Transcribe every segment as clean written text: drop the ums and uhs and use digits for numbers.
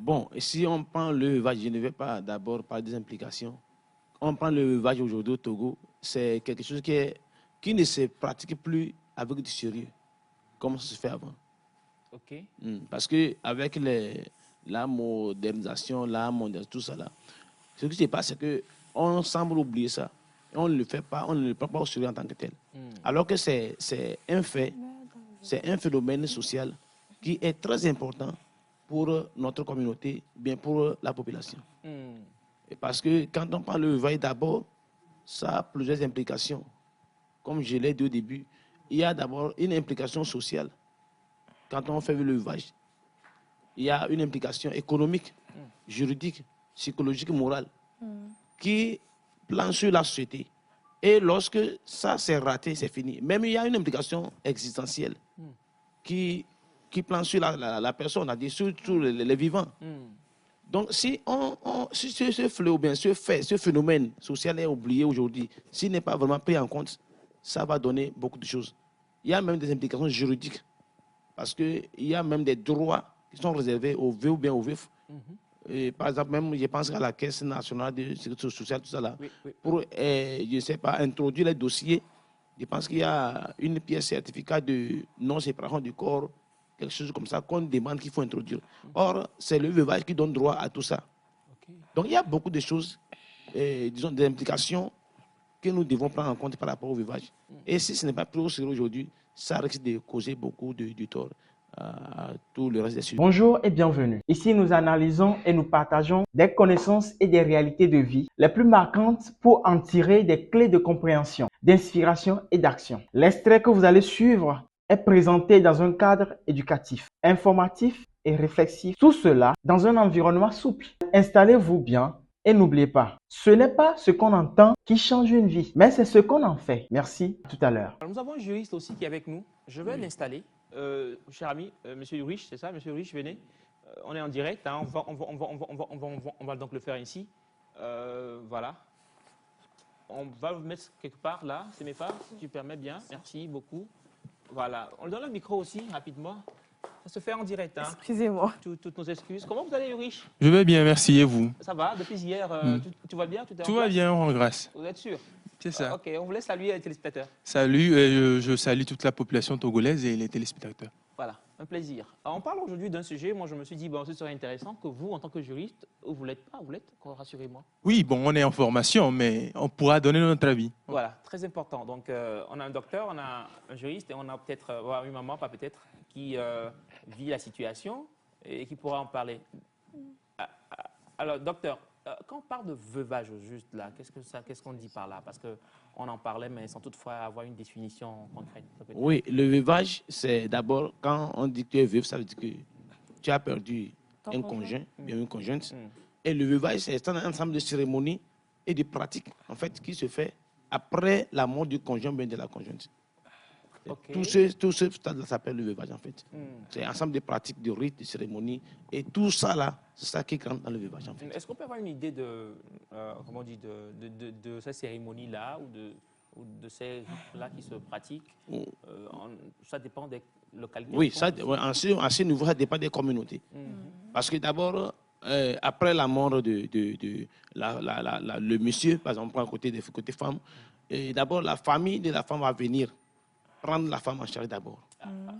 Bon, et si on prend le veuvage, je ne vais pas d'abord parler des implications. On prend le veuvage aujourd'hui au Togo, c'est quelque chose qui ne se pratique plus avec du sérieux, comme ça se fait avant. Ok. Parce qu'avec la modernisation, tout ça là, ce qui se passe, c'est qu'on semble oublier ça. Et on ne le fait pas, on ne le prend pas au sérieux en tant que tel. Alors que c'est un fait, c'est un phénomène social qui est très important pour notre communauté, bien pour la population. Et parce que quand on parle de veille d'abord, ça a plusieurs implications. Comme je l'ai dit au début, il y a d'abord une implication sociale. Quand on fait le veuvage, il y a une implication économique, juridique, psychologique, morale, qui plane sur la société. Et lorsque ça s'est raté, c'est fini. Même il y a une implication existentielle qui plane sur la personne, on a dit sur les vivants. Donc, si ce fléau, bien ce phénomène social est oublié aujourd'hui, s'il n'est pas vraiment pris en compte, ça va donner beaucoup de choses. Il y a même des implications juridiques, parce qu'il y a même des droits qui sont réservés aux vœux ou bien aux veufs. Et par exemple, même, je pense à la Caisse nationale de sécurité sociale, tout ça là, pour, je ne sais pas, introduire les dossiers. Je pense qu'il y a une pièce certificat de non-séparation du corps, quelque chose comme ça, qu'on demande qu'il faut introduire. Or, c'est le veuvage qui donne droit à tout ça. Donc, il y a beaucoup de choses, disons, des implications que nous devons prendre en compte par rapport au veuvage. Et si ce n'est pas pris au sérieux aujourd'hui, ça risque de causer beaucoup de tort à tout le reste des sujets. Bonjour et bienvenue. Ici, nous analysons et nous partageons des connaissances et des réalités de vie les plus marquantes pour en tirer des clés de compréhension, d'inspiration et d'action. L'extrait que vous allez suivre est présenté dans un cadre éducatif, informatif et réflexif. Tout cela dans un environnement souple. Installez-vous bien et n'oubliez pas, ce n'est pas ce qu'on entend qui change une vie, mais c'est ce qu'on en fait. Merci, à tout à l'heure. Nous avons un juriste aussi qui est avec nous. Je vais l'installer. Cher ami, Monsieur Ulrich, c'est ça, Monsieur Ulrich, venez. On est en direct, hein, on va donc le faire ici. Voilà. On va le mettre quelque part là, c'est mes pas, si tu permets bien. Merci beaucoup. Voilà. On donne le micro aussi, rapidement. Ça se fait en direct. Hein. Excusez-moi. Toutes nos excuses. Comment vous allez, Ulrich? Je vais bien, merci. Et vous? Ça va, depuis hier, tu vas bien? Tout va bien, on grâce. Vous êtes sûr? C'est ça. Ok, on vous laisse saluer les téléspectateurs. Salut, je salue toute la population togolaise et les téléspectateurs. Voilà, un plaisir. Alors, on parle aujourd'hui d'un sujet, moi je me suis dit, bon, ce serait intéressant que vous, en tant que juriste, vous l'êtes pas, vous l'êtes, rassurez-moi. Oui, bon, on est en formation, mais on pourra donner notre avis. Voilà, très important. Donc, on a un docteur, on a un juriste et on a peut-être une maman, pas peut-être, qui vit la situation et qui pourra en parler. Alors, docteur, quand on parle de veuvage juste là, qu'est-ce qu'on dit par là? Parce qu'on en parlait, mais sans toutefois avoir une définition concrète. Oui, le veuvage, c'est d'abord, quand on dit que tu es veuve, ça veut dire que tu as perdu un conjoint, bien une conjointe. Et le veuvage, c'est un ensemble de cérémonies et de pratiques, en fait, qui se fait après la mort du conjoint, bien de la conjointe. Okay. Tout ce stade-là s'appelle le veuvage, en fait. C'est un ensemble de pratiques, de rites, de cérémonies. Et tout ça, là, c'est ça qui rentre dans le veuvage, en fait. Est-ce qu'on peut avoir une idée de, comment on dit, de ces cérémonies-là ou de ces rites-là qui se pratiquent? Ça dépend des localités. Oui, à ce niveau, ça dépend des communautés. Parce que d'abord, après la mort le monsieur, par exemple, on prend côté femme, d'abord, la famille de la femme va venir prendre la femme en charge d'abord.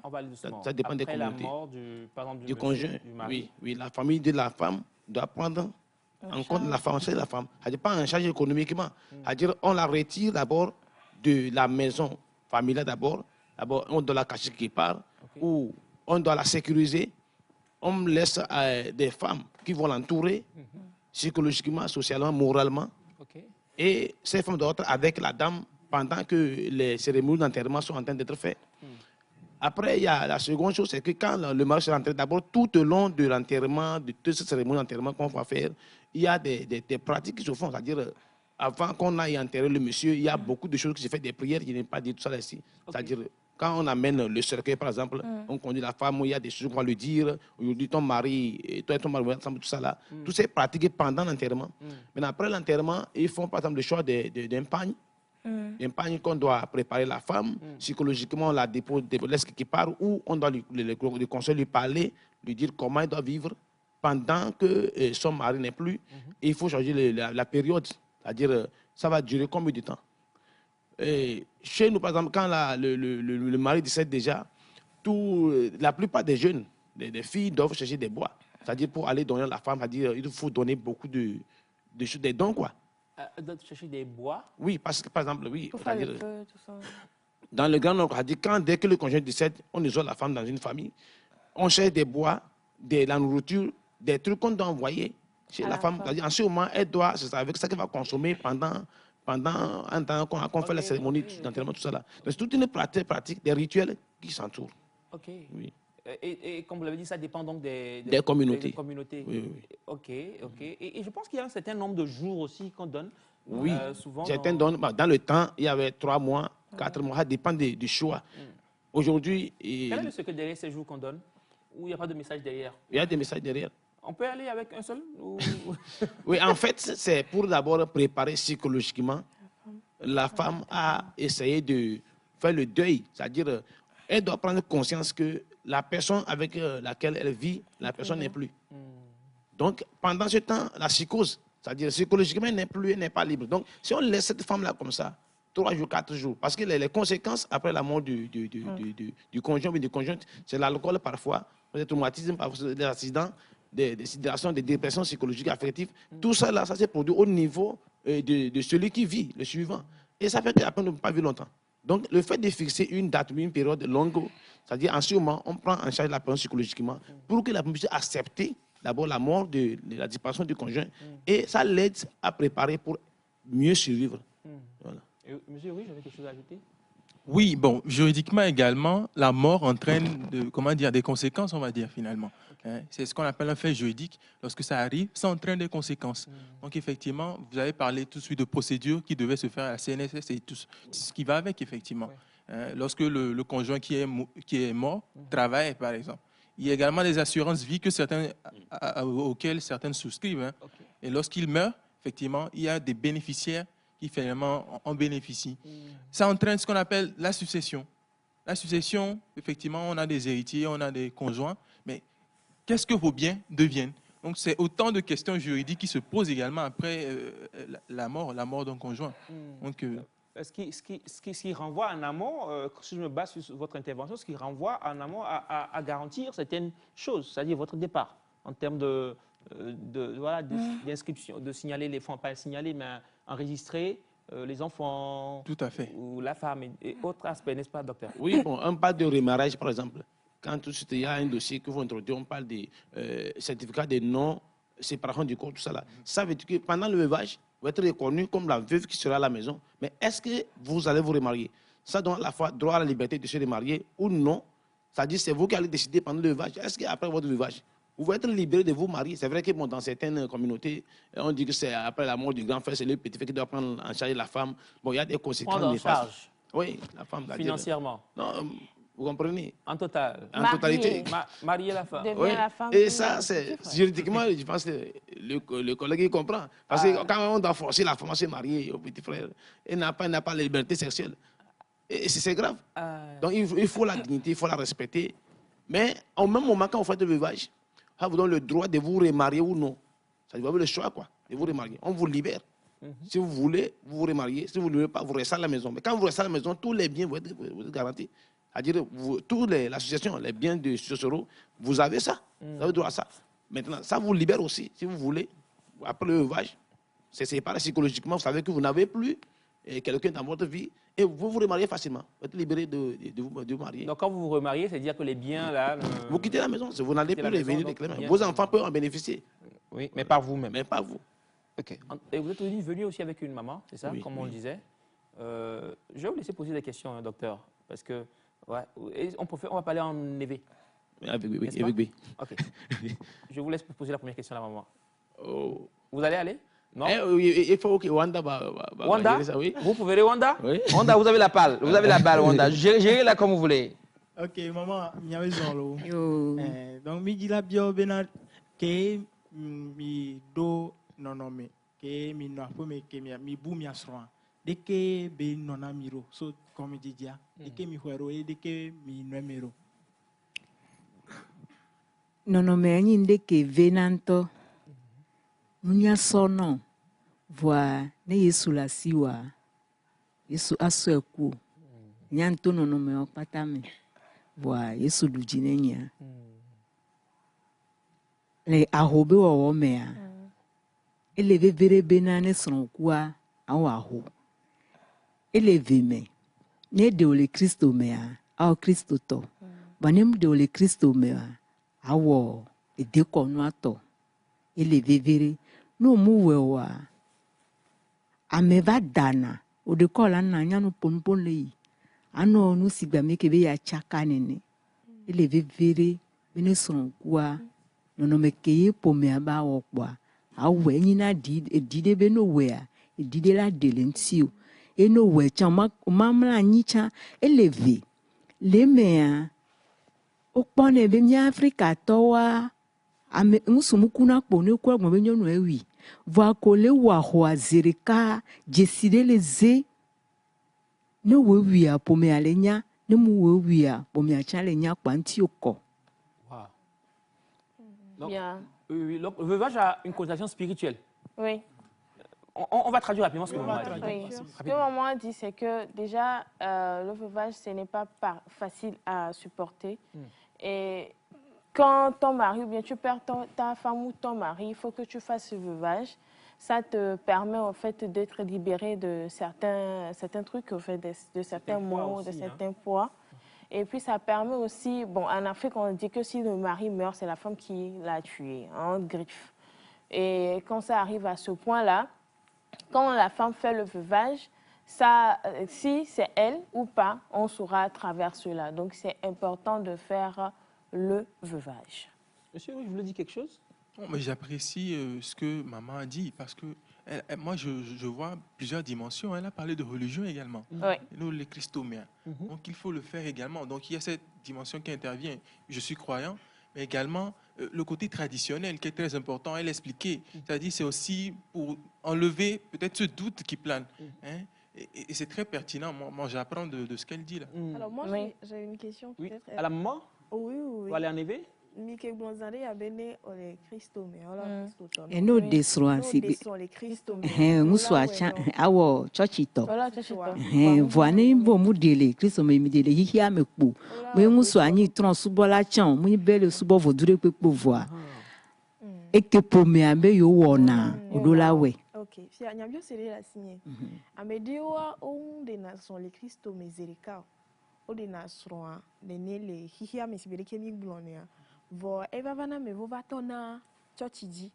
On va aller doucement. Ça dépend après des communautés. La mort par exemple, du conjoint, du mari. Oui, la famille de la femme doit prendre en compte la femme, c'est la femme. C'est-à-dire pas en charge économiquement. C'est-à-dire on la retire d'abord de la maison familiale d'abord. D'abord, on doit la cacher quelque part, ou on doit la sécuriser. On laisse des femmes qui vont l'entourer psychologiquement, socialement, moralement. Et ces femmes doivent être avec la dame pendant que les cérémonies d'enterrement sont en train d'être faites. Après, il y a la seconde chose, c'est que quand le mari se rentre, d'abord, tout au long de l'enterrement, de toutes ces cérémonies d'enterrement qu'on va faire, il y a des pratiques qui se font. C'est-à-dire, avant qu'on aille enterrer le monsieur, il y a beaucoup de choses qui se font, des prières, je n'ai pas dit tout ça ici. C'est-à-dire, quand on amène le cercueil, par exemple, on conduit la femme, il y a des choses qu'on va lui dire. Aujourd'hui, ton mari, toi et ton mari, ensemble, tout ça là. Tout ça est pratiqué pendant l'enterrement. Mais après l'enterrement, ils font, par exemple, le choix d'un pagne. Un pagne qu'on doit préparer la femme, psychologiquement on la dépose, laisse quelque part, ou on doit lui conseiller, lui parler, lui dire comment elle doit vivre, pendant que son mari n'est plus, il faut changer la période. C'est-à-dire, ça va durer combien de temps? Et chez nous, par exemple, quand le mari décède déjà, la plupart des jeunes, des filles doivent chercher des bois. C'est-à-dire, pour aller donner à la femme, c'est-à-dire, il faut donner beaucoup de choses, des dons, quoi. Doivent chercher des bois? Oui, parce que, par exemple, oui. Pour faire le feu, tout ça. Dans le Grand Nord, dès que le conjoint décède, on isole la femme dans une famille. On cherche des bois, de la nourriture, des trucs qu'on doit envoyer chez la femme. C'est-à-dire, en ce moment, elle doit, c'est avec ça qu'elle va consommer pendant un temps qu'on fait la cérémonie d'enterrement, tout ça là. Donc, c'est toute une pratique, des rituels qui s'entourent. Ok. Oui. Et comme vous l'avez dit, ça dépend donc des communautés. Des communautés. Oui, oui. Ok. Et je pense qu'il y a un certain nombre de jours aussi qu'on donne. Oui, souvent certains donnent. Dans le temps, il y avait 3 mois, 4 mois, ça dépend du choix. Aujourd'hui, quel est le secret derrière ces jours qu'on donne? Ou il n'y a pas de message derrière? il y a des messages derrière. On peut aller avec un seul Oui, en fait, c'est pour d'abord préparer psychologiquement la femme à essayer de faire le deuil. C'est-à-dire, elle doit prendre conscience que la personne avec laquelle elle vit, la personne n'est plus. Donc, pendant ce temps, la psychose, c'est-à-dire psychologiquement, elle n'est pas libre. Donc, si on laisse cette femme-là comme ça, 3 jours, 4 jours, parce que les conséquences après la mort du conjoint ou du conjointe, c'est l'alcool parfois, le traumatisme, parfois des accidents, des sidérations, des dépressions psychologiques, affectives. Tout ça, là, ça s'est produit au niveau de celui qui vit, le suivant. Et ça fait qu'après, on ne peut pas vivre longtemps. Donc, le fait de fixer une date ou une période longue, c'est-à-dire en ce moment, on prend en charge la personne psychologiquement pour que la personne puisse accepter d'abord la mort de la disparition du conjoint. Et ça l'aide à préparer pour mieux survivre. Voilà. Monsieur, oui, j'avais quelque chose à ajouter? Oui, bon, juridiquement également, la mort entraîne des conséquences, on va dire, finalement. Hein, c'est ce qu'on appelle un fait juridique. Lorsque ça arrive, ça entraîne des conséquences. Donc, effectivement, vous avez parlé tout de suite de procédures qui devaient se faire à la CNSS et tout ce qui va avec, effectivement. Hein, lorsque le conjoint qui est mort travaille, par exemple. Il y a également des assurances vie auxquelles certaines souscrivent. Hein. Et lorsqu'il meurt, effectivement, il y a des bénéficiaires qui finalement en bénéficient. Ça entraîne ce qu'on appelle la succession. La succession, effectivement, on a des héritiers, on a des conjoints, mais qu'est-ce que vos biens deviennent? Donc, c'est autant de questions juridiques qui se posent également après la mort d'un conjoint. Donc, ce qui renvoie en amont, si je me base sur votre intervention, ce qui renvoie en amont à garantir certaines choses, c'est-à-dire votre départ, en termes d'inscription, de signaler les fonds, pas signaler, mais enregistrer les enfants, tout à fait, ou la femme et autres aspects, n'est-ce pas, docteur? Oui, bon, on parle de remariage, par exemple. Quand tout de suite il y a un dossier que vous introduisez, on parle de certificat de non-séparation du corps, tout ça là. Ça veut dire que pendant le veuvage, vous êtes reconnu comme la veuve qui sera à la maison. Mais est-ce que vous allez vous remarier? Ça donne à la fois droit à la liberté de se remarier ou non. C'est-à-dire c'est vous qui allez décider pendant le veuvage. Est-ce qu'après votre veuvage, vous pouvez être libéré de vous marier? C'est vrai que bon, dans certaines communautés, on dit que c'est après la mort du grand frère, c'est le petit frère qui doit prendre en charge la femme. Bon, il y a des conséquences. Prendre en charge? Oui, la femme. Financièrement? Non, vous comprenez? En total? En totalité. Marier la femme. Oui. La femme. Et ça, c'est juridiquement, je pense que le collègue il comprend. Parce que quand on doit forcer la femme à se marier au petit frère, elle n'a pas la liberté sexuelle. Et c'est grave. Donc il faut la dignité, il faut la respecter. Mais au même moment, quand vous faites le veuvage, ça vous donne le droit de vous remarier ou non. Ça vous avez le choix, quoi, de vous remarier. On vous libère. Si vous voulez, vous vous remariez. Si vous ne voulez pas, vous restez à la maison. Mais quand vous restez à la maison, tous les biens vont être garantis. C'est-à-dire, toutes l'association, les biens de Sosoro, vous avez ça. Vous avez droit à ça. Maintenant, ça vous libère aussi, si vous voulez. Après le veuvage, c'est séparé psychologiquement. Vous savez que vous n'avez plus quelqu'un dans votre vie et vous vous remariez facilement. Vous êtes libéré de vous marier. Donc, quand vous vous remariez, c'est-à-dire que les biens, là... Vous quittez la maison. Vous n'allez plus revenir de Clément. Vos enfants peuvent en bénéficier. Oui, mais pas vous-même. Mais pas vous. OK. Et vous êtes venu aussi avec une maman, c'est ça, comme on le disait. Je vais vous laisser poser des questions, hein, docteur, parce que on va parler en EV. Avec B. OK. Je vous laisse poser la première question à la maman. Oh. Vous allez aller? Non? Il faut que Wanda Wanda? Ça, oui. Vous pouvez aller, Wanda? Oui. Wanda, vous avez la balle. Vous avez la balle, Wanda. Gérez-la comme vous voulez. Ok, maman, il y a raison. Donc, mi dit la bio benat que mi do non mais que mi no apo me que mi bu mi asroa. De que be nona miro so comme dit dia. De que mi huero et de que mi no miro. nɔnɔme anyi ɖe ke venantɔ nunyasɔnɔ voa ne Yesu le asi wa Yesu asɔe ku nyanto nɔnɔme wo kpata me voa Yesu ɖu dzi ne nyia le ahobe wɔwɔ mea ele vevere bena ne srɔ̃kua awɔ aho ele ve me ne ɖe wòle Kristo mea awɔ Kristo tɔ ba ne ɖe wòle Kristo mea awɔ edekɔnua tɔ ele vevere no mu wɔ wa ame va dana o de kɔ la na nyanu ponpon le yi anɔ nu si gba me ke be ya tsaka nene ele vevere bene srɔ̃kua nɔnɔme ke ye ƒomea ba wɔ kpɔa awɔ enyina di de be no wɔa edi de la de le ŋuti o eno wɔ tsã o ma mla anyi tsã ele ve le mea o kpɔnɛ be mía Afrikatɔwoa ame ŋusumuku na kpo ne kɔ gbɔ be nyɔnu ewi voa ko le wɔ ahoa zi ɖeka dzesi ɖe le ze ne wo wia ƒomea le nya ne mu wo wia ƒomea tsã le nya kpa ŋuti o kɔ. Donc, le veuvage a une connotation spirituelle. Oui. On va traduire rapidement ce que maman a dit. Oui. Ce que maman a dit, c'est que déjà, le veuvage, ce n'est pas facile à supporter. Et quand ton mari, ou bien tu perds ta femme ou ton mari, il faut que tu fasses ce veuvage. Ça te permet en fait d'être libéré de certains trucs, en fait, de certains maux, de certains poids. Et puis ça permet aussi, bon, en Afrique, on dit que si le mari meurt, c'est la femme qui l'a tué, en griffe. Et quand ça arrive à ce point-là, quand la femme fait le veuvage, ça, si c'est elle ou pas, on saura à travers cela. Donc c'est important de faire le veuvage. Monsieur, je voulais dire quelque chose? J'apprécie ce que maman a dit parce que moi, je vois plusieurs dimensions. Elle a parlé de religion également. Oui. Nous, les christoméens. Donc, il faut le faire également. Donc, il y a cette dimension qui intervient. Je suis croyant, mais également le côté traditionnel qui est très important. Elle expliquait. C'est-à-dire, c'est aussi pour enlever peut-être ce doute qui plane. Hein? Et c'est très pertinent. Moi j'apprends de ce qu'elle dit là. Alors, moi, Oui. j'ai une question. Oui. Peut-être. À la maman? Oui, oui. Vous allez en éveiller? Mike Blonzare a bene ole Christo me ola Christo to. E no de srɔ̃ si be le Christo me. ŋusua tsã awɔ tsɔtsi tɔ Voilà, tu sais pas. voa ne bo mu de le Kristo me mi de le xixia me kpo me ŋusua nyi trɔ subɔla tsã mu be le subɔ vodu ɖe kpekpe voa eke ƒomea be yewo wɔna woɖo la wɔe. Ok, si anyabio sere la signé. Amedio o de na son le Christo me zerika. O de na srɔ̃a de ne le xixia me si be ke mi gblɔnea. Vo eva vana me vova tona churchiji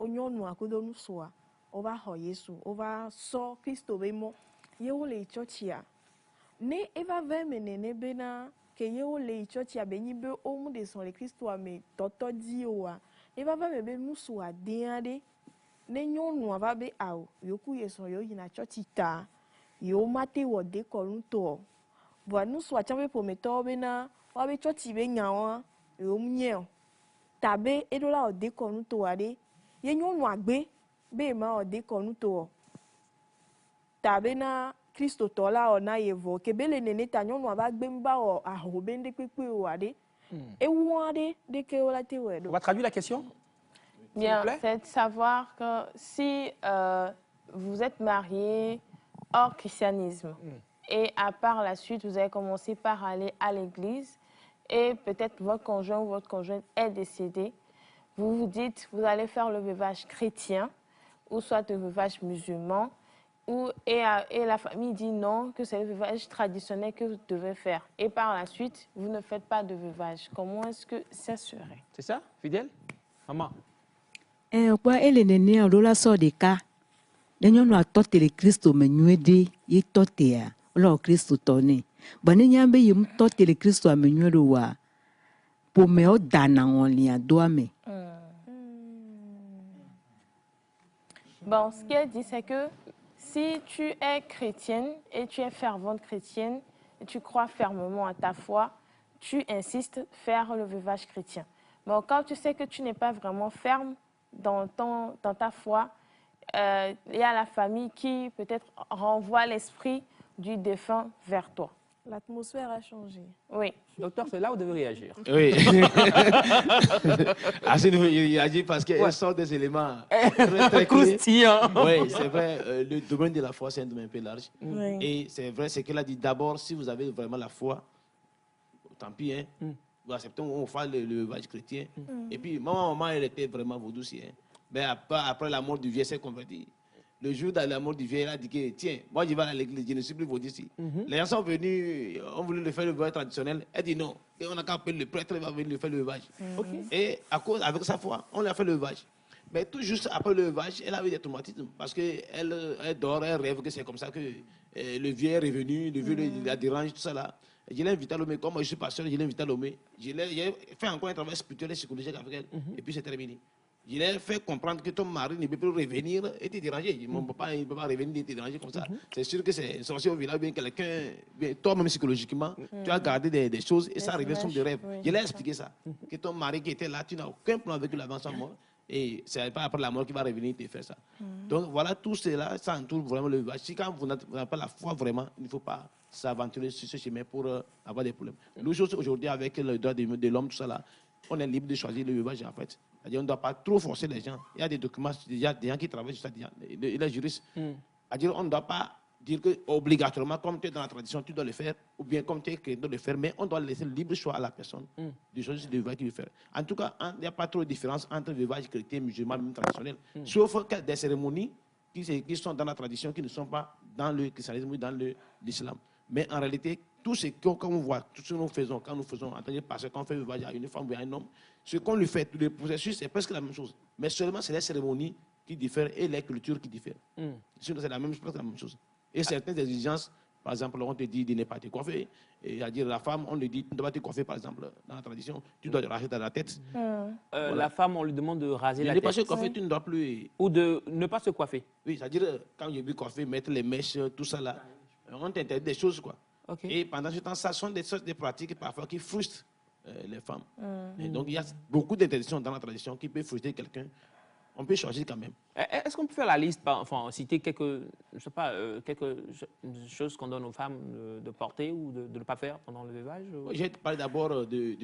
onyonu akodo nusoa ova ho Yesu ova so Kristo be mo ye wo le churchia ne eva ve menene bena ke ye wo le churchia be nyi be o mu de son le Kristo ame toto di oa eva va me be nusoa deade ne nyonu ava be awo yoku Yesu yo yina churchi ta yo mate wo de korunto vo nusoa chambe prometo bena wa be churchi be nyawa Romney, tabe edola ode konuto ade ye nyonu agbe be ma ode konuto tabe na Kristo tola ona yevo kebele nene ta nyonu aba gbe mba o ahobe nde pepe o ade ewu ade de ke ola te wedo. On va traduire la question? Bien, c'est de savoir que si vous êtes marié hors christianisme et à part la suite, vous avez commencé par aller à l'église, et peut-être votre conjoint ou votre conjointe est décédé, vous vous dites, vous allez faire le veuvage chrétien, ou soit le veuvage musulman, et la famille dit non, que c'est le veuvage traditionnel que vous devez faire. Et par la suite, vous ne faites pas de veuvage. Comment est-ce que ça serait? C'est ça, fidèle? Maman? Kwa ele nene o la so de ka. Ne nyɔnu atɔ le Kristo me nyuie de ye tɔ tea. Ola Kristo tɔ ne. Ba ne nya be ye mutɔ le Kristo ame nyuie do wa. Pome o dana ŋɔlia do ame. Bon, ce qu'elle dit, c'est que si tu es chrétienne et tu es fervente chrétienne et tu crois fermement à ta foi, tu insistes faire le veuvage chrétien. Bon, quand tu sais que tu n'es pas vraiment ferme dans ta foi, il y a la famille qui peut-être renvoie l'esprit du défunt vers toi. L'atmosphère a changé. Oui. Docteur, c'est là où vous devez réagir. Oui. À ce niveau, il a dit parce qu'elle sort des éléments très clés. Croustillant. Oui, c'est vrai, le domaine de la foi, c'est un domaine un peu large. Oui. Et c'est vrai, c'est qu'elle a dit d'abord, si vous avez vraiment la foi, tant pis, hein, vous acceptez, on fait le veuvage chrétien. Et puis, maman, elle était vraiment vaudou aussi. Hein. Mais après la mort du vieux, elle s'est convertie. Le jour de la mort du vieux, elle a dit que, tiens, moi, je vais à l'église, je ne suis plus vaudou ici. Les gens sont venus, on voulait le faire le veuvage traditionnel. Elle dit non, et on a qu'à appeler le prêtre, il va venir le faire le veuvage. Et à cause, avec sa foi, on lui a fait le veuvage. Mais tout juste après le veuvage, elle a eu des traumatismes. Parce qu'elle dort, elle rêve que c'est comme ça que le vieux est revenu, le vieux la dérange, tout ça là. Je l'ai invité à Lomé, comme moi je suis pasteur, je l'ai invité à Lomé. J'ai fait encore un travail spirituel et psychologique avec elle. Et puis c'est terminé. Je l'ai fait comprendre que ton mari ne peut plus revenir et te déranger. Mon papa ne peut pas revenir et te déranger comme ça. C'est sûr que c'est sorcier au village, bien quelqu'un, toi-même psychologiquement, tu as gardé des choses et ça arrivait sur des rêves. Je l'ai expliqué ça. Que ton mari qui était là, tu n'as aucun plan avec lui avant sa mort. Et c'est pas après la mort qu'il va revenir te faire ça. Donc voilà, tout cela, ça entoure vraiment le village. Si quand vous n'avez pas la foi vraiment, il ne faut pas s'aventurer sur ce chemin pour avoir des problèmes. Nous, aujourd'hui, avec le droit de l'homme, tout ça là, on est libre de choisir le veuvage en fait. C'est-à-dire, on ne doit pas trop forcer les gens. Il y a des documents, il y a des gens qui travaillent sur ça, les juristes. C'est-à-dire, on ne doit pas dire que obligatoirement, comme tu es dans la tradition, tu dois le faire, ou bien comme tu es créé, tu dois le faire, mais on doit laisser le libre choix à la personne de choisir le veuvage qu'il veut faire. En tout cas, il n'y a pas trop de différence entre le veuvage chrétien, musulman, même traditionnel. Sauf des cérémonies qui sont dans la tradition, qui ne sont pas dans le christianisme ou dans l'islam. Mais en réalité, tout ce qu'on voit, tout ce que nous faisons, quand nous faisons, parce qu'on fait le veuvage à une femme ou à un homme, ce qu'on lui fait, le processus, c'est presque la même chose. Mais seulement, c'est les cérémonies qui diffèrent et les cultures qui diffèrent. Sinon, c'est presque la même chose. Et certaines exigences, par exemple, on te dit de ne pas te coiffer. Et à dire la femme, on lui dit, tu ne dois pas te coiffer, par exemple, dans la tradition, tu dois te raser dans la tête. Voilà. La femme, on lui demande de raser la ne tête. pas se coiffer, tu ne dois plus. Ou de ne pas se coiffer. Oui, c'est-à-dire, quand j'ai vu coiffer, mettre les mèches, tout ça là, on t'interdit des choses, quoi. Et pendant ce temps, ça sont des pratiques parfois qui frustrent les femmes. Et donc, il y a beaucoup d'interdictions dans la tradition qui peuvent frustrer quelqu'un. On peut choisir quand même. Est-ce qu'on peut faire la liste, enfin, citer quelques, je sais pas, quelques choses qu'on donne aux femmes de porter ou de ne pas faire pendant le veuvage? J'ai parlé d'abord de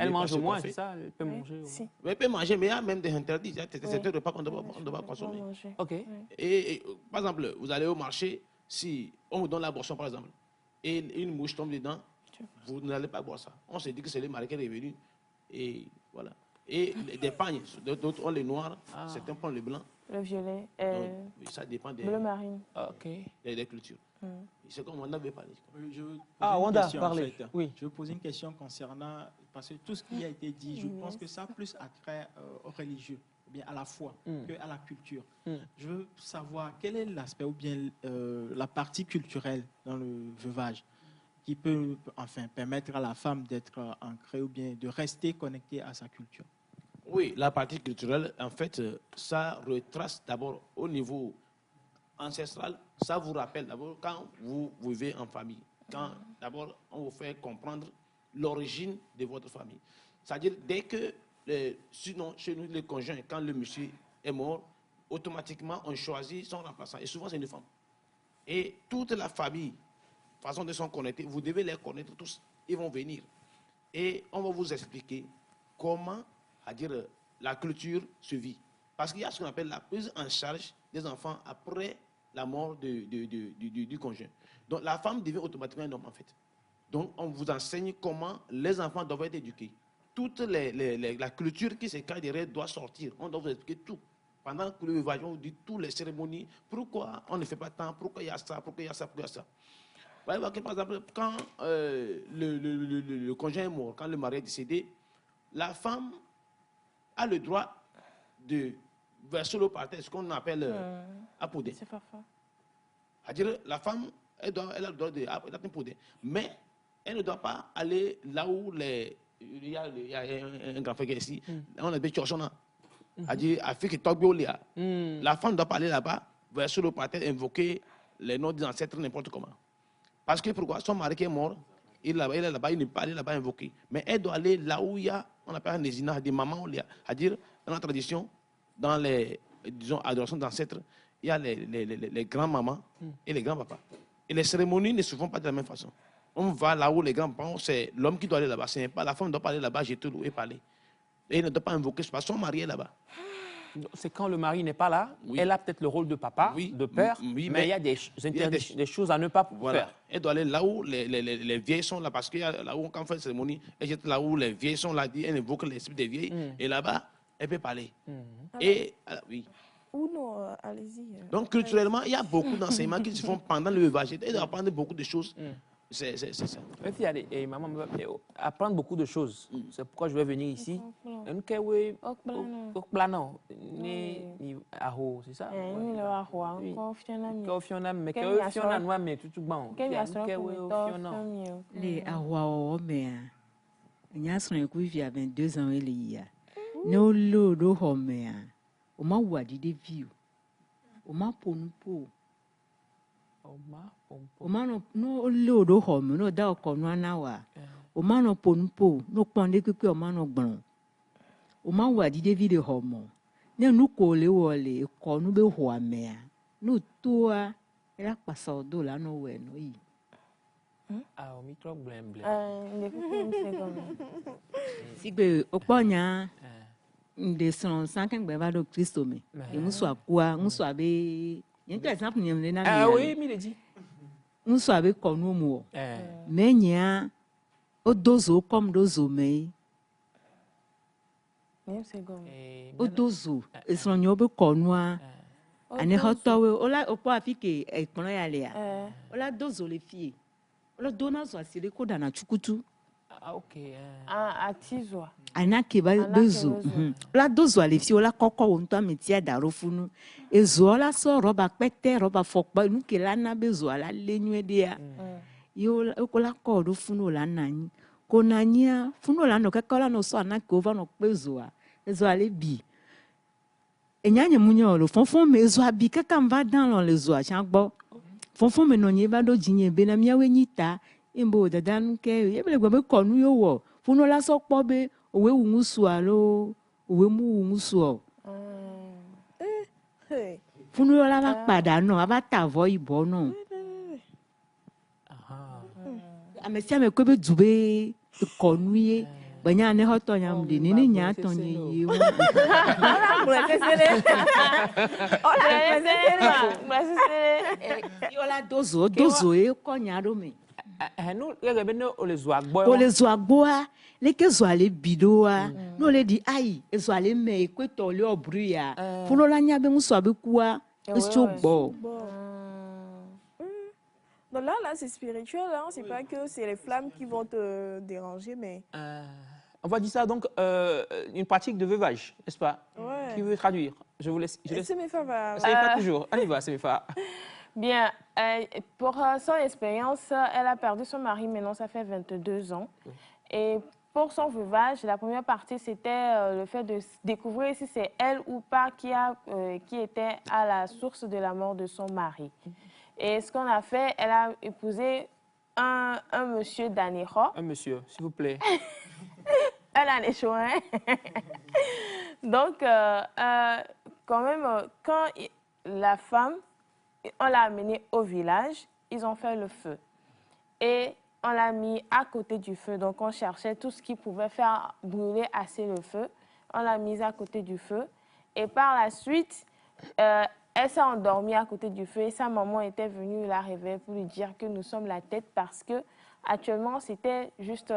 elle mange au moins, c'est ça? Elle peut manger? Si. Elle peut manger, mais il y a même des interdits. Il y a certains repas qu'on ne doit pas consommer. OK. Et, par exemple, vous allez au marché, si on vous donne la boisson, par exemple, et une mouche tombe dedans, vous n'allez pas boire ça. On se dit que c'est le mari qui est revenu. Et voilà. Et des pagnes, d'autres ont les noirs, certains prennent le blanc. Le violet. Donc, ça dépend des, bleu marine. des cultures. C'est comme on avait parlé. Wanda, parlez. En fait. Oui. Je veux poser une question concernant, parce que tout ce qui a été dit, je pense que ça a plus attrait aux religieux, ou bien à la foi, qu'à la culture. Je veux savoir quel est l'aspect, ou bien la partie culturelle dans le veuvage qui peut enfin permettre à la femme d'être ancrée ou bien de rester connectée à sa culture. Oui, la partie culturelle, en fait, ça retrace d'abord au niveau ancestral. Ça vous rappelle d'abord quand vous vivez en famille. Quand d'abord on vous fait comprendre l'origine de votre famille. C'est-à-dire dès que, sinon chez nous, les conjoints, quand le monsieur est mort, automatiquement on choisit son remplaçant. Et souvent c'est une femme. Et toute la famille, façon de sont connectés, vous devez les connaître tous. Ils vont venir. Et on va vous expliquer comment, la culture se vit. Parce qu'il y a ce qu'on appelle la prise en charge des enfants après la mort du conjoint. Donc la femme devient automatiquement un homme en fait. Donc on vous enseigne comment les enfants doivent être éduqués. Toute la culture qui se cache derrière doit sortir. On doit vous expliquer tout. Pendant que le veuvage, on vous dit toutes les cérémonies. Pourquoi on ne fait pas tant? Pourquoi il y a ça? Pourquoi il y a ça? Pourquoi il y a ça? Par exemple, quand le conjoint est mort, quand le mari est décédé, la femme a le droit de verser l'eau par terre, ce qu'on appelle apodé. C'est parfait. C'est-à-dire, la femme, elle a le droit d'apodé. Mais elle ne doit pas aller là où il y a un grand frère ici. On a des Tchochona. C'est-à-dire, Afrique Togbolia. La femme ne doit pas aller là-bas, verser l'eau par terre, invoquer les noms des ancêtres n'importe comment. Parce que pourquoi? Son mari qui est mort, il est là-bas, il n'est pas allé là-bas invoquer. Mais elle doit aller là où il y a, on appelle un nésina, des mamans, c'est-à-dire dans la tradition, dans les, disons, adorations d'ancêtres, il y a les grands-mamans et les grands-papas. Et les cérémonies ne se font pas de la même façon. On va là où les grands-parents, c'est l'homme qui doit aller là-bas. Ce n'est pas la femme qui doit pas aller là-bas, jeter l'eau et parler. Et il ne doit pas invoquer son mari est là-bas. C'est quand le mari n'est pas là, Oui. elle a peut-être le rôle de papa, Oui. de père, Oui, mais il y a des choses à ne pas faire. Elle doit aller là où les vieilles sont là, parce que là où, quand on fait la cérémonie, elle jette là où les vieilles sont là, elle invoque l'esprit des vieilles, et là-bas, elle peut parler. Et, oui. Ou non, allez-y. Donc, culturellement, il y a beaucoup d'enseignements qui se font pendant le veuvage. Elle doit apprendre beaucoup de choses. C'est ça. Et maman apprendre beaucoup de choses. C'est pourquoi je vais venir ici. C'est ça? Les Awa Mea. Il y a son équipe à 22 ans. Il y a no load au Homea. Au moins, où a dit des vieux. Au moins, pour nous, pour. Au moins, no load au home, no doubt comme un hour. Au moins, no ponpo, no pondé que au moins, no bon. Au moins, où a dit des vieux homo. Ne nous coller ou aller, qu'on nous be Homea. Nous, toi, elle a passé au dos là, no way, no y. Ah, au micro blême. Si que au ponya de son 5 beba do Christo me e muso akua muso abe yen to example ni me na mi ah oui mi le dit muso abe konu mu menya o dozo comme dozo me o dozo e son nyo be konu a ani hotowe ola opo afike e pon ya le a ola dozo le fie ola dona zo asire ko dana chukutu. Ah, ok. À Tizwa. Anake ba bezo. La dozo ale fi ola koko wonto ametia darofunu. Ezo la so roba pete roba fokba nu ke la na bezo ala lenyu dia. Yo okola ko do funu la nani. Ko nania funu la no kekola no so anake over no bezo a. Ezo ale bi. Enyanye munyo lo fonfon me ezo abi kaka mva dans le zo a changbo. Fonfon me no nyeba do jinye be na miawe nyita. Imbo dada nuke yebele gbe konu yo wo funo la so po be owe wungusu alo owe mu wungusu funo la ba pada no aba ta vo ibo no amesia me ko be dube konu ye banya ne hoto nyam de ni nya to nye ye wo yola dozo e ko nya do me nous les oa les que zoale bidoa no le di ai ezoale me kweto le obruya fulo la nya be muso abekua echo gbo. Donc là c'est spirituel, hein? C'est pas que c'est les flammes qui vont te déranger, mais on va dire ça donc une pratique de veuvage, n'est-ce pas? Ouais. Qui veut traduire? Je vous laisse. Semefa va. Semefa toujours. On y va, Semefa. Bien, pour son expérience, elle a perdu son mari, maintenant ça fait 22 ans. Et pour son veuvage, la première partie, c'était le fait de découvrir si c'est elle ou pas qui était à la source de la mort de son mari. Et ce qu'on a fait, elle a épousé un monsieur d'Anéro. Un monsieur, s'il vous plaît. Elle a échoué. Donc, quand même, quand la femme, on l'a amenée au village, ils ont fait le feu. Et on l'a mis à côté du feu. Donc, on cherchait tout ce qui pouvait faire brûler assez le feu. On l'a mise à côté du feu. Et par la suite, elle s'est endormie à côté du feu. Et sa maman était venue la réveiller pour lui dire que nous sommes la tête parce que actuellement, c'était juste...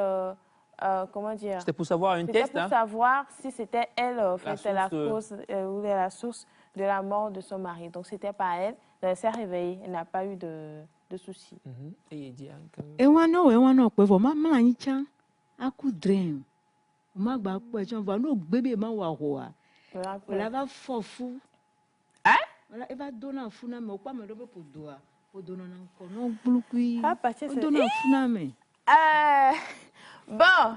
comment dire? C'était pour savoir un test. C'était pour savoir si c'était elle, en fait, la cause ou la source de la mort de son mari. Donc, c'était pas elle. Elle s'est réveillée. Elle n'a pas eu de soucis. Et wano, quoi, vous m'avez dit, tiens, à coup de drain. Vous m'avez dit, quoi, tiens, vous nous bébé, ma wawa. Voilà, va fou. Hein? Voilà, elle va donner un fou, mais pas me donner pour doigt. Pour donner encore, non, bloqué. Ah, parce que c'est. Donner un fou, mais. Bon.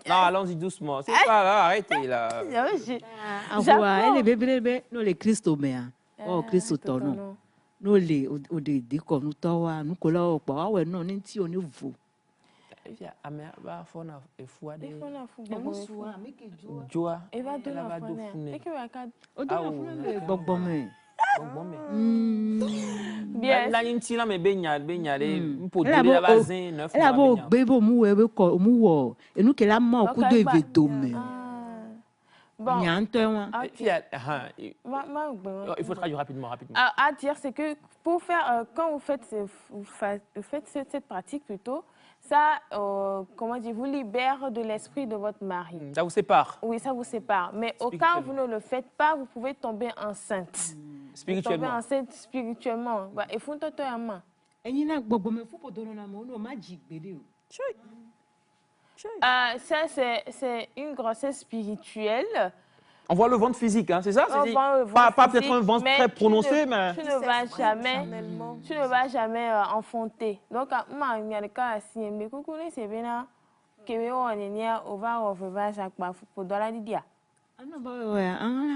Non, allons-y doucement. C'est pas là, arrêtez là. Elle est bébé, non, les Christo, mais. Oh, Christo, non. Nous les au de comme nous tawa nous colla au pas ouais non nti on est vous amé ba fona e fou ade joa e va donner la fone e que va ka o donner la fone mais bon mais Bien. Là, il y a un baignade, Elle a beau bébé mou ebe ko mou wo et nous que la mort coup de vedome. Bon. Il faut traduire rapidement. À dire, c'est que pour faire, quand vous faites cette pratique plutôt, ça, comment dire, vous libère de l'esprit de votre mari. Ça vous sépare. Oui, ça vous sépare. Mais au cas où vous ne le faites pas, vous pouvez tomber enceinte. Spirituellement. Tomber enceinte spirituellement. Et faut tout un main. Et il y a beaucoup mais faut pas donner la main, on magique bébé. Ça, c'est une grossesse spirituelle. On voit le ventre physique, hein, c'est ça? Pas peut-être un ventre très prononcé, mais... Tu ne vas jamais enfanter. Donc, il y a des cas assis, mais coucou, c'est bien que on va refaire chaque fois pour dans la Lydia. Ah non,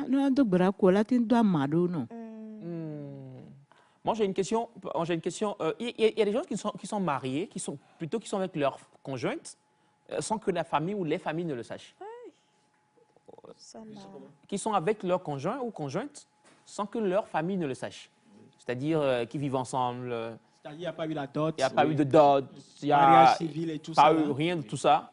non, de braco, là, tu dois m'ado, non. Moi, j'ai une question. Il y a des gens qui sont mariés, qui sont avec leur conjointe, sans que la famille ou les familles ne le sachent. Qui sont avec leur conjoint ou conjointe sans que leur famille ne le sache. C'est-à-dire qui vivent ensemble. C'est-à-dire qu'il n'y a pas eu la dot. Il n'y a pas eu de dot. Il n'y a mariage civil et tout pas ça. eu rien de tout ça.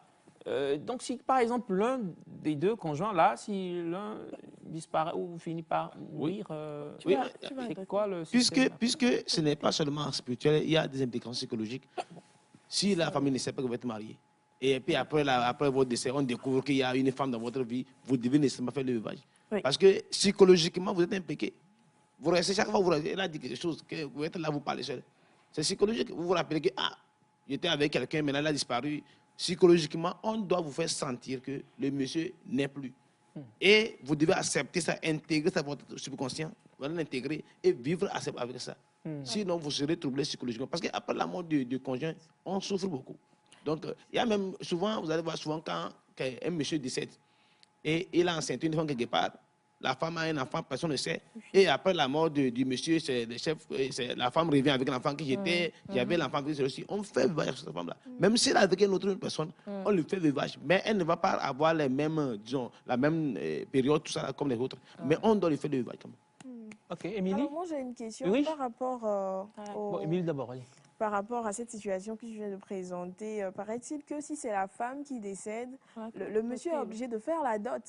Donc, si par exemple l'un des deux conjoints là, si l'un disparaît ou finit par mourir, c'est quoi le système? Puisque ce n'est pas seulement spirituel, il y a des implications psychologiques. Si la famille ne sait pas que vous êtes marié, et puis après votre décès, on découvre qu'il y a une femme dans votre vie, vous devez nécessairement faire le veuvage. Oui. Parce que psychologiquement, vous êtes impliqué. Vous restez chaque fois, elle a dit quelque chose, que vous êtes là, vous parlez seul. C'est psychologique. Vous vous rappelez que, j'étais avec quelqu'un, maintenant il a disparu. Psychologiquement, on doit vous faire sentir que le monsieur n'est plus. Et vous devez accepter ça, intégrer ça dans votre subconscient, vous allez l'intégrer et vivre avec ça. Sinon, vous serez troublé psychologiquement. Parce qu'après la mort du conjoint, on souffre beaucoup. Donc, il y a même souvent, vous allez voir souvent quand un monsieur décède et il a enceinte une femme quelque part, la femme a un enfant, personne ne sait. Et après la mort du monsieur, c'est le chef, la femme revient avec l'enfant qui j'étais, j'avais l'enfant qui aussi. On fait veuvage sur cette femme-là. Même si elle est avec une autre personne, on lui fait veuvage. Mais elle ne va pas avoir les mêmes, disons, la même période, tout ça là, comme les autres. Mais on doit lui faire veuvage quand même. Ok, Émilie. Alors moi j'ai une question par rapport Émilie d'abord, allez. Par rapport à cette situation que je viens de présenter, paraît-il que si c'est la femme qui décède, le monsieur est obligé de faire la dot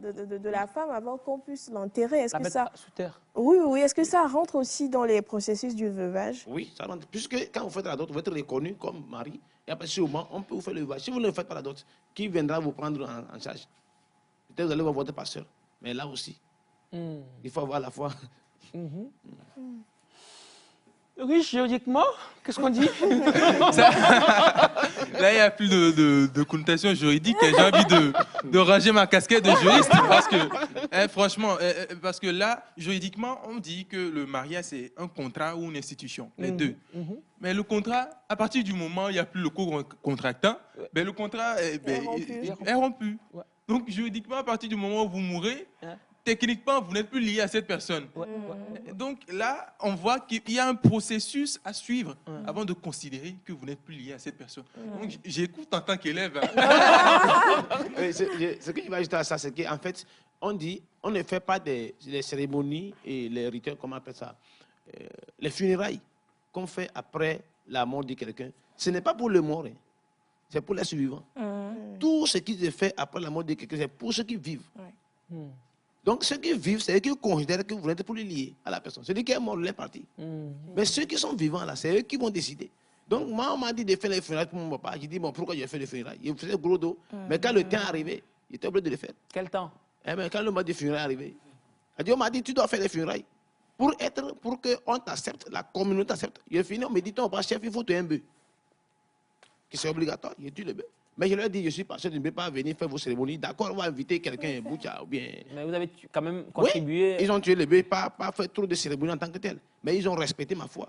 de la femme avant qu'on puisse l'enterrer. Est-ce que ça sous terre? Oui, est-ce que ça rentre aussi dans les processus du veuvage? Oui, ça rentre. Puisque quand vous faites la dot, vous êtes reconnu comme mari. Et après, sûrement, on peut vous faire le veuvage. Si vous ne faites pas la dot, qui viendra vous prendre en charge? Peut-être vous allez voir votre pasteur. Mais là aussi, il faut avoir la foi. Riche, juridiquement, qu'est-ce qu'on dit? Là, il n'y a plus de connotation juridique. J'ai envie de ranger ma casquette de juriste parce que, franchement, parce que là, juridiquement, on dit que le mariage, c'est un contrat ou une institution, les deux. Mais le contrat, à partir du moment où il n'y a plus le co-contractant, ben, le contrat est rompu. Ouais. Donc, juridiquement, à partir du moment où vous mourrez, techniquement, vous n'êtes plus lié à cette personne. Donc là, on voit qu'il y a un processus à suivre avant de considérer que vous n'êtes plus lié à cette personne. Donc j'écoute en tant qu'élève. Ce que je vais ajouter à ça, c'est qu'en fait, on dit, on ne fait pas les cérémonies et les rituels, comment on appelle ça, les funérailles qu'on fait après la mort de quelqu'un. Ce n'est pas pour le mort, c'est pour les survivants. Tout ce qui se fait après la mort de quelqu'un, c'est pour ceux qui vivent. Donc, ceux qui vivent, c'est eux qui considèrent que vous n'êtes plus liés à la personne. Celui qui est mort, il est parti. Mais ceux qui sont vivants, là, c'est eux qui vont décider. Donc, moi, on m'a dit de faire les funérailles pour mon papa. J'ai dit, bon, pourquoi j'ai fait les funérailles? Il faisait gros dos. Mais quand le temps est arrivé, il était obligé de le faire. Quel temps? Quand le mois des funérailles est arrivé, on m'a dit, tu dois faire les funérailles. Pour qu'on t'accepte, la communauté t'accepte. Il est fini, on me dit, ton chef, il faut tuer un bœuf. C'est obligatoire, il tue le bœuf. Mais je leur ai dit, je suis pasteur, je ne peux pas venir faire vos cérémonies. D'accord, on va inviter quelqu'un, Boucha ou bien. Mais vous avez quand même contribué. Oui, ils ont tué le bœuf, pas fait trop de cérémonies en tant que tel. Mais ils ont respecté ma foi.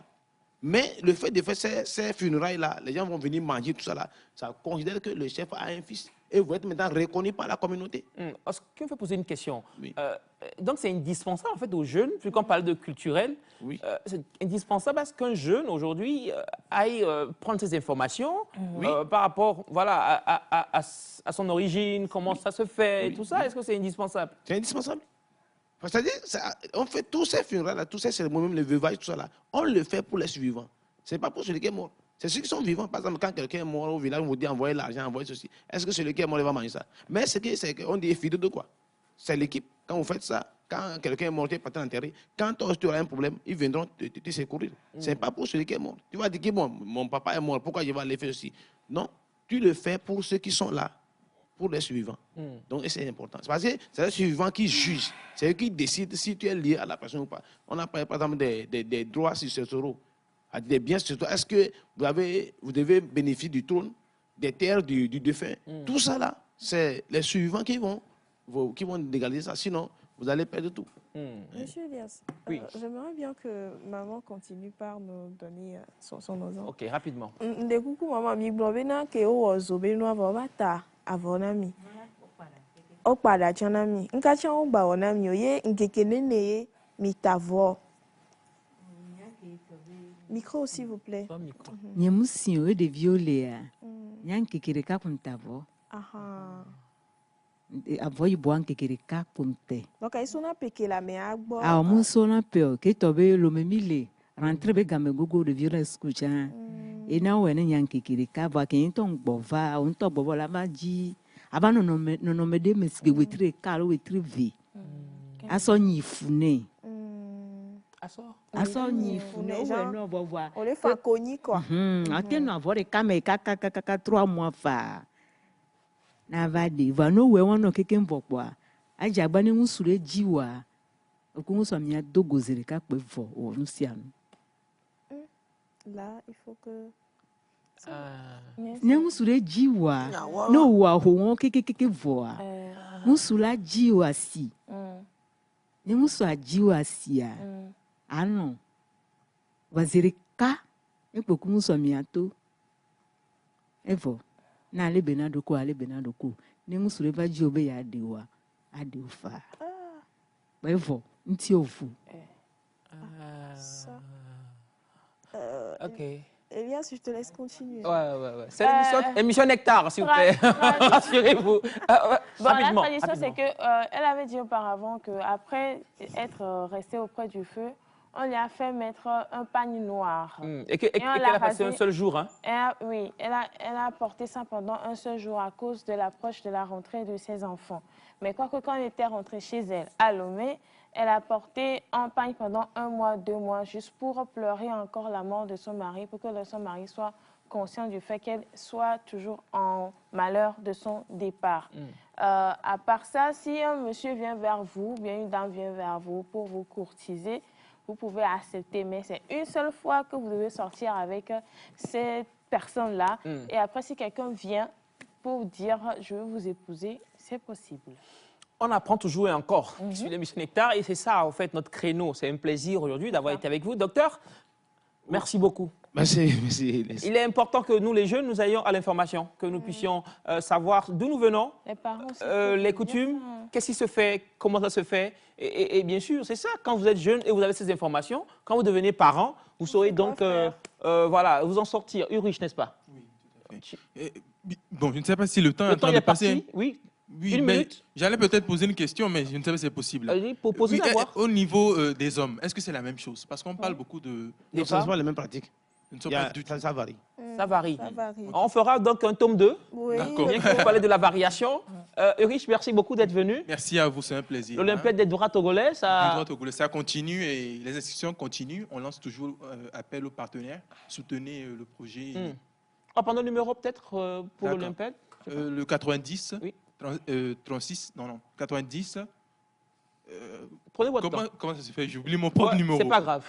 Mais le fait de faire ces funérailles-là, les gens vont venir manger tout ça là, ça considère que le chef a un fils. Et vous êtes maintenant reconnu par la communauté. Est-ce que je peux poser une question? Oui. Donc c'est indispensable en fait aux jeunes, vu qu'on parle de culturel, c'est indispensable à ce qu'un jeune aujourd'hui aille prendre ces informations par rapport à son origine, comment ça se fait, et tout ça. Est-ce que c'est indispensable? C'est indispensable. C'est-à-dire, on fait tous ces funérailles, tous ces cérémonies, même le veuvage, tout ça là, on le fait pour les survivants. Ce n'est pas pour celui qui est mort. C'est ceux qui sont vivants. Par exemple, quand quelqu'un est mort au village, on vous dit envoyer l'argent, envoyer ceci. Est-ce que celui qui est mort, il va manger ça? Mais c'est qu'on dit fidèle de quoi? C'est l'équipe. Quand vous faites ça, quand quelqu'un est mort, tu es pas enterré, quand tu auras un problème, ils viendront te secourir. Ce n'est pas pour celui qui est mort. Tu vas dire que bon, mon papa est mort, pourquoi je vais aller faire ceci? Non, tu le fais pour ceux qui sont là, pour les survivants. Donc, c'est important. Parce que c'est les survivants qui jugent. C'est eux qui décident si tu es lié à la personne ou pas. On a parlé, par exemple, des droits successoraux, des biens successoraux. Est-ce que vous devez bénéficier du trône, des terres du défunt? Tout ça là, c'est les survivants qui vont légaliser ça. Sinon, vous allez perdre tout. Monsieur Elias, Oui. j'aimerais bien que maman continue par nous donner son exemple. Ok, rapidement. De coucou maman mi blobena ke o ozobe no avata avonami. O pada chanami. Nka chan o ba onami oye nkekene ne mi tavo. Micro s'il vous plaît. Nyemusio e de violea. Nyankekere ka kuntavo. Aha. Avo ibo ankekere ka kunte. Donc ils sont appliqués la mais agbo. Ah muso na peo ke tobe lo memile. Rentre be game gogo de violence kucha. E na we ne nyankekere ka va ke nton gbova, on to gbobo la maji. Aba no me de mesige wetre karo wetre vi. Aso nyifune. Aso nyifune o we no bovoa. On les fait cogner quoi. Ate no avore kame kaka 3 mois fa. Na vade va no we wono keke mbokwa. Aja gba ni musure jiwa. Okungu so mi adogozere ka pe vo o nu si anu. Là, il faut que Ne musure jiwa. No wa ho won keke vo a. Musula jiwa si. Ne musu ajiwa si a. Ano. Wazere ka ekpokungu so mi ato. Evo. Na ale benado ko. Ne musure va ji obe ya adewa. Adeofa. Evo. Nti ofu. ça. Ok. Elias, je te laisse continuer. Ouais. C'est l'émission Nectar, s'il vous plaît. Rassurez-vous. Bon, la Rapidement, tradition, c'est qu'elle avait dit auparavant qu'après être restée auprès du feu, on lui a fait mettre un pagne noir. Et qu'elle a passé un seul jour. Hein? Oui, elle a porté ça pendant un seul jour à cause de l'approche de la rentrée de ses enfants. Mais quoique quand elle était rentrée chez elle à Lomé, elle a porté un pagne pendant 1 mois, 2 mois, juste pour pleurer encore la mort de son mari, pour que son mari soit conscient du fait qu'elle soit toujours en malheur de son départ. À part ça, si un monsieur vient vers vous, bien une dame vient vers vous pour vous courtiser, vous pouvez accepter, mais c'est une seule fois que vous devez sortir avec cette personne-là. Et après, si quelqu'un vient pour dire « je veux vous épouser », c'est possible. On apprend toujours et encore sur l'émission Nectar et c'est ça, en fait, notre créneau. C'est un plaisir aujourd'hui d'avoir été avec vous. Docteur, merci beaucoup. Merci. Il est important que nous, les jeunes, nous ayons à l'information, que nous puissions savoir d'où nous venons, Les parents aussi, les coutumes, qu'est-ce qui se fait, comment ça se fait. Et bien sûr, c'est ça, quand vous êtes jeune et vous avez ces informations, quand vous devenez parent, vous saurez donc voilà, vous en sortir. Ulrich, n'est-ce pas? Oui, tout à fait. Bon, je ne sais pas si le temps est en train il de est passer. parti, oui. Oui, Une mais minute. j'allais peut-être poser une question, mais je ne sais pas si c'est possible. Allez, pour poser savoir. Au niveau des hommes, est-ce que c'est la même chose? Parce qu'on parle beaucoup de... Non, ce ne sont pas les mêmes pratiques. Ce ne sont pas du tout. Ça varie. Ça varie. Ça varie. On fera donc un tome 2. Oui. D'accord. Bien que vous parlez de la variation. Ulrich, merci beaucoup d'être venu. Merci à vous, c'est un plaisir. L'Olympiade des droits togolais, ça... Ça continue et les inscriptions continuent. On lance toujours appel aux partenaires. Soutenez le projet. On prend le numéro peut-être pour D'accord. l'Olympiade. Le 90, Oui. 36, non, 90. Prenez votre temps. Comment ça se fait? J'oublie mon propre numéro. C'est pas grave.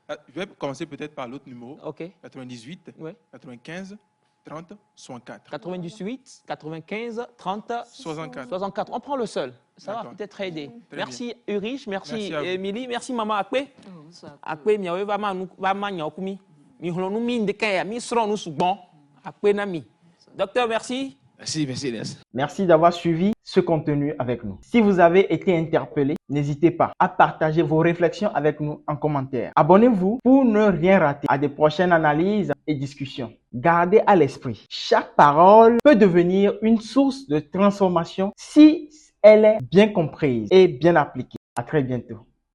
Je vais commencer peut-être par l'autre numéro. OK. 98, Ouais. 95, 30, 64. 98, 95, 30, 64. 64. On prend le seul. Ça va D'accord. peut-être aider. Très Merci Ulrich, merci Merci à vous. Émilie, merci Maman Akwe. Akwe miawe vama nyakumi. Mi holonu mi ndekaya mi sronu sugbon. Akwe nami. Docteur, merci. Merci, Elias. Merci d'avoir suivi ce contenu avec nous. Si vous avez été interpellé, n'hésitez pas à partager vos réflexions avec nous en commentaire. Abonnez-vous pour ne rien rater à des prochaines analyses et discussions. Gardez à l'esprit, chaque parole peut devenir une source de transformation si elle est bien comprise et bien appliquée. À très bientôt.